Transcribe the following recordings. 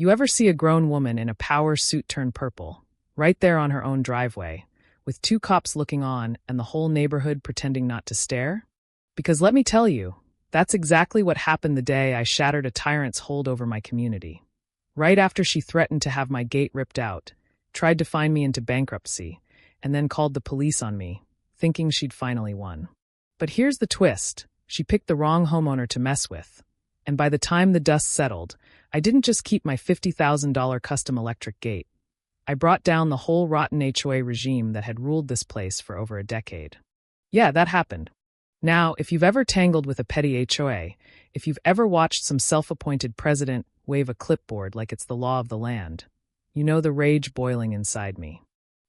You ever see a grown woman in a power suit turn purple, right there on her own driveway, with two cops looking on and the whole neighborhood pretending not to stare? Because let me tell you, that's exactly what happened the day I shattered a tyrant's hold over my community. Right after she threatened to have my gate ripped out, tried to fine me into bankruptcy, and then called the police on me, thinking she'd finally won. But here's the twist. She picked the wrong homeowner to mess with. And by the time the dust settled, I didn't just keep my $50,000 custom electric gate. I brought down the whole rotten HOA regime that had ruled this place for over a decade. Yeah, that happened. Now, if you've ever tangled with a petty HOA, if you've ever watched some self-appointed president wave a clipboard like it's the law of the land, you know the rage boiling inside me.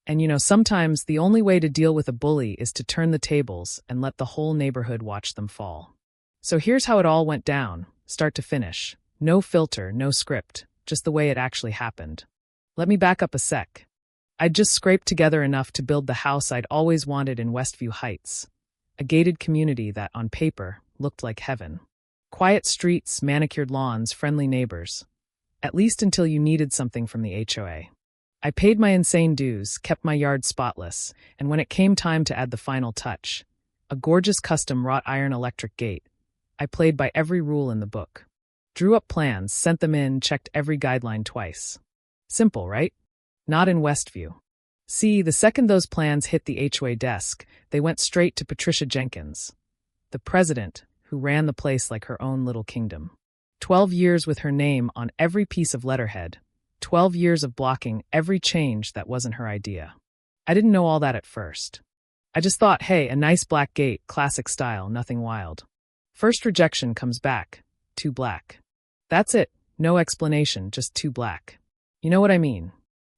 And sometimes the only way to deal with a bully is to turn the tables and let the whole neighborhood watch them fall. So here's how it all went down, start to finish. No filter, no script, just the way it actually happened. Let me back up a sec. I'd just scraped together enough to build the house I'd always wanted in Westview Heights, a gated community that, on paper, looked like heaven. Quiet streets, manicured lawns, friendly neighbors. At least until you needed something from the HOA. I paid my insane dues, kept my yard spotless, and when it came time to add the final touch, a gorgeous custom wrought iron electric gate, I played by every rule in the book. Drew up plans, sent them in, checked every guideline twice. Simple, right? Not in Westview. See, the second those plans hit the HOA desk, they went straight to Patricia Jenkins, the president who ran the place like her own little kingdom. 12 years with her name on every piece of letterhead. 12 years of blocking every change that wasn't her idea. I didn't know all that at first. I just thought, hey, a nice black gate, classic style, nothing wild. First rejection comes back. Too black. That's it. No explanation, just too black. You know what I mean?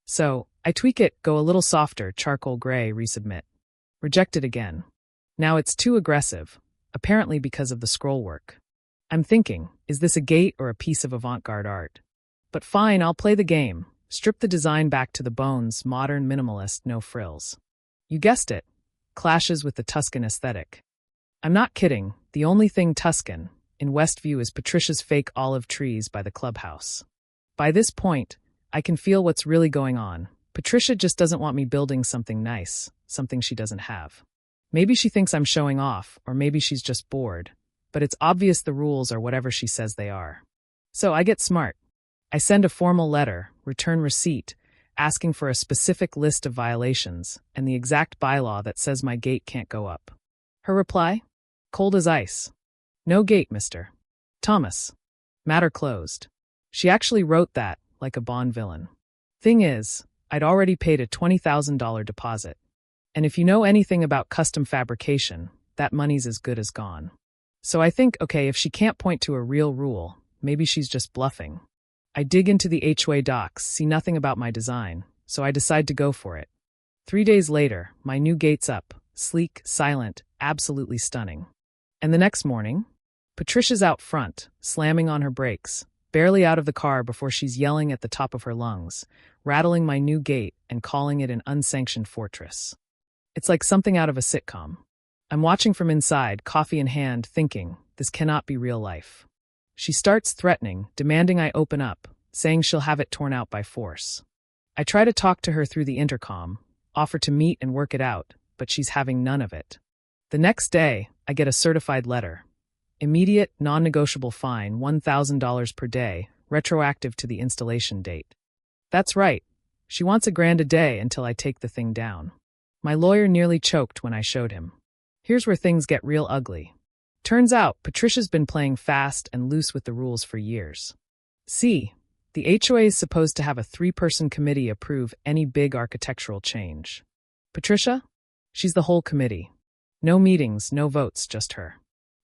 So, I tweak it, go a little softer, charcoal gray, resubmit. Rejected again. Now it's too aggressive, apparently because of the scroll work. I'm thinking, is this a gate or a piece of avant-garde art? But fine, I'll play the game. Strip the design back to the bones, modern, minimalist, no frills. You guessed it. Clashes with the Tuscan aesthetic. I'm not kidding, the only thing Tuscan in Westview is Patricia's fake olive trees by the clubhouse. By this point, I can feel what's really going on. Patricia just doesn't want me building something nice, something she doesn't have. Maybe she thinks I'm showing off, or maybe she's just bored, but it's obvious the rules are whatever she says they are. So I get smart. I send a formal letter, return receipt, asking for a specific list of violations and the exact bylaw that says my gate can't go up. Her reply? Cold as ice. No gate, Mr. Thomas. Matter closed. She actually wrote that, like a Bond villain. Thing is, I'd already paid a $20,000 deposit. And if you know anything about custom fabrication, that money's as good as gone. So I think, okay, if she can't point to a real rule, maybe she's just bluffing. I dig into the HOA docs, see nothing about my design, so I decide to go for it. 3 days later, my new gate's up, sleek, silent, absolutely stunning. And the next morning, Patricia's out front, slamming on her brakes, barely out of the car before she's yelling at the top of her lungs, rattling my new gate and calling it an unsanctioned fortress. It's like something out of a sitcom. I'm watching from inside, coffee in hand, thinking, this cannot be real life. She starts threatening, demanding I open up, saying she'll have it torn out by force. I try to talk to her through the intercom, offer to meet and work it out, but she's having none of it. The next day, I get a certified letter. Immediate, non-negotiable fine, $1,000 per day, retroactive to the installation date. That's right. She wants $1,000 a day until I take the thing down. My lawyer nearly choked when I showed him. Here's where things get real ugly. Turns out, Patricia's been playing fast and loose with the rules for years. See, the HOA is supposed to have a 3-person committee approve any big architectural change. Patricia? She's the whole committee. No meetings, no votes, just her.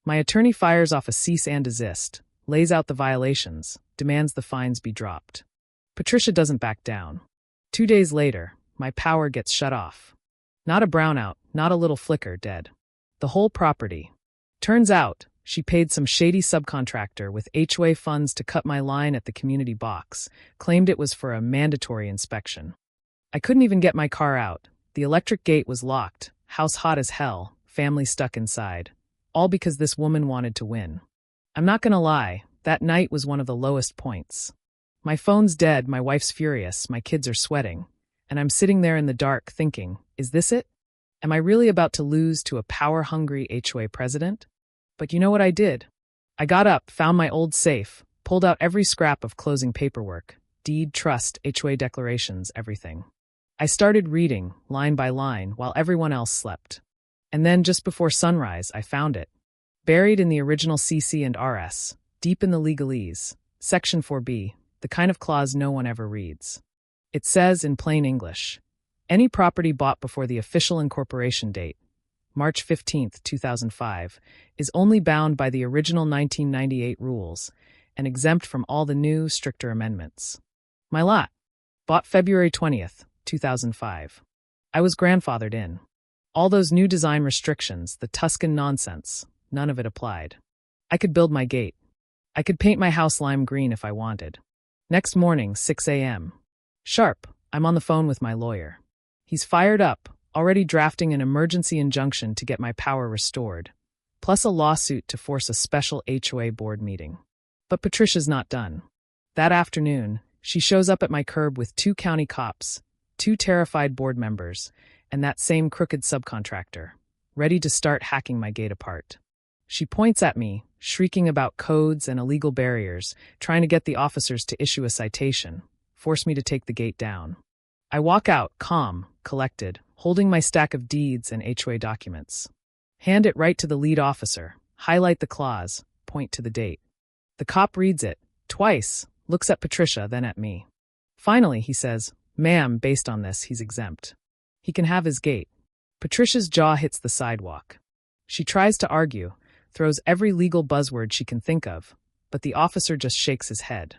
My attorney fires off a cease and desist, lays out the violations, demands the fines be dropped. Patricia doesn't back down. 2 days later, my power gets shut off. Not a brownout, not a little flicker, dead. The whole property. Turns out, she paid some shady subcontractor with HOA funds to cut my line at the community box, claimed it was for a mandatory inspection. I couldn't even get my car out. The electric gate was locked, house hot as hell, family stuck inside. All because this woman wanted to win. I'm not gonna lie, that night was one of the lowest points. My phone's dead, my wife's furious, my kids are sweating, and I'm sitting there in the dark thinking, is this it? Am I really about to lose to a power-hungry HOA president? But you know what I did? I got up, found my old safe, pulled out every scrap of closing paperwork, deed, trust, HOA declarations, everything. I started reading, line by line, while everyone else slept. And then, just before sunrise, I found it. Buried in the original CC and RS, deep in the legalese, Section 4B, the kind of clause no one ever reads. It says, in plain English, any property bought before the official incorporation date, March 15, 2005, is only bound by the original 1998 rules and exempt from all the new, stricter amendments. My lot, bought February 20th, 2005. I was grandfathered in. All those new design restrictions, the Tuscan nonsense, none of it applied. I could build my gate. I could paint my house lime green if I wanted. Next morning, 6 a.m. Sharp, I'm on the phone with my lawyer. He's fired up, already drafting an emergency injunction to get my power restored, plus a lawsuit to force a special HOA board meeting. But Patricia's not done. That afternoon, she shows up at my curb with 2 county cops, 2 terrified board members, and that same crooked subcontractor, ready to start hacking my gate apart. She points at me, shrieking about codes and illegal barriers, trying to get the officers to issue a citation, force me to take the gate down. I walk out, calm, collected, holding my stack of deeds and HOA documents. Hand it right to the lead officer, highlight the clause, point to the date. The cop reads it, twice, looks at Patricia, then at me. Finally, he says, "Ma'am, based on this, he's exempt. He can have his gate." Patricia's jaw hits the sidewalk. She tries to argue, throws every legal buzzword she can think of, but the officer just shakes his head.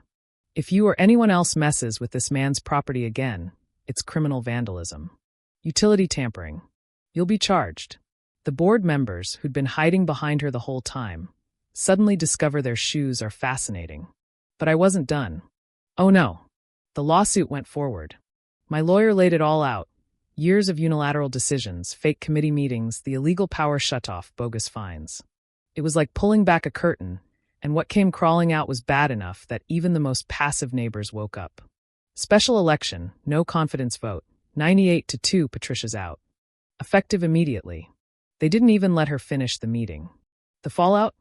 "If you or anyone else messes with this man's property again, it's criminal vandalism. Utility tampering. You'll be charged." The board members, who'd been hiding behind her the whole time, suddenly discover their shoes are fascinating. But I wasn't done. Oh no. The lawsuit went forward. My lawyer laid it all out. Years of unilateral decisions, fake committee meetings, the illegal power shutoff, bogus fines. It was like pulling back a curtain, and what came crawling out was bad enough that even the most passive neighbors woke up. Special election, no confidence vote, 98-2, Patricia's out. Effective immediately. They didn't even let her finish the meeting. The fallout?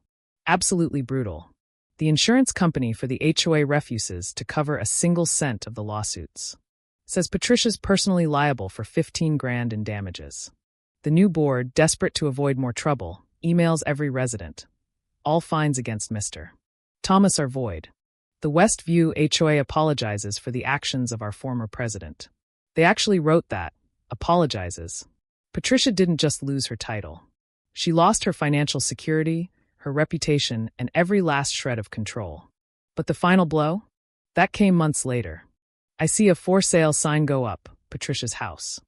Absolutely brutal. The insurance company for the HOA refuses to cover a single cent of the lawsuits. Says Patricia's personally liable for $15,000 in damages. The new board, desperate to avoid more trouble, emails every resident. All fines against Mr. Thomas are void. The Westview HOA apologizes for the actions of our former president. They actually wrote that, apologizes. Patricia didn't just lose her title. She lost her financial security, her reputation, and every last shred of control. But the final blow? That came months later. I see a for sale sign go up, Patricia's house.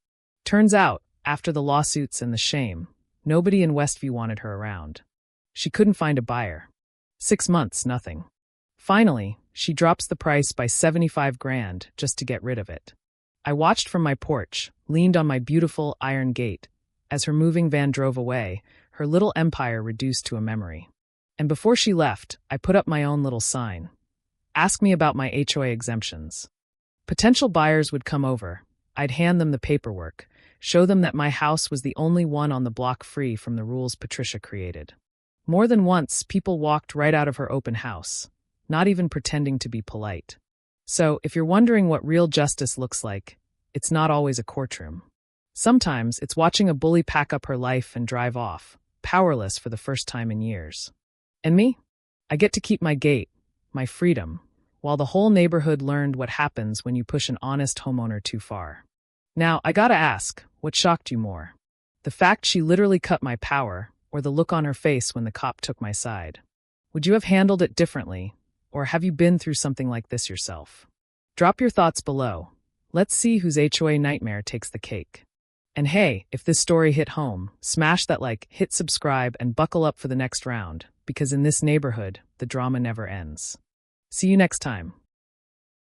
Turns out, after the lawsuits and the shame, nobody in Westview wanted her around. She couldn't find a buyer. 6 months, nothing. Finally, she drops the price by $75,000 just to get rid of it. I watched from my porch, leaned on my beautiful iron gate, as her moving van drove away, her little empire reduced to a memory. And before she left, I put up my own little sign. Ask me about my HOA exemptions. Potential buyers would come over. I'd hand them the paperwork, show them that my house was the only one on the block free from the rules Patricia created. More than once, people walked right out of her open house, not even pretending to be polite. So, if you're wondering what real justice looks like, it's not always a courtroom. Sometimes it's watching a bully pack up her life and drive off, powerless for the first time in years. And me? I get to keep my gate, my freedom, while the whole neighborhood learned what happens when you push an honest homeowner too far. Now, I gotta ask, what shocked you more? The fact she literally cut my power, or the look on her face when the cop took my side? Would you have handled it differently, or have you been through something like this yourself? Drop your thoughts below. Let's see whose HOA nightmare takes the cake. And hey, if this story hit home, smash that like, hit subscribe, and buckle up for the next round, because in this neighborhood, the drama never ends. See you next time.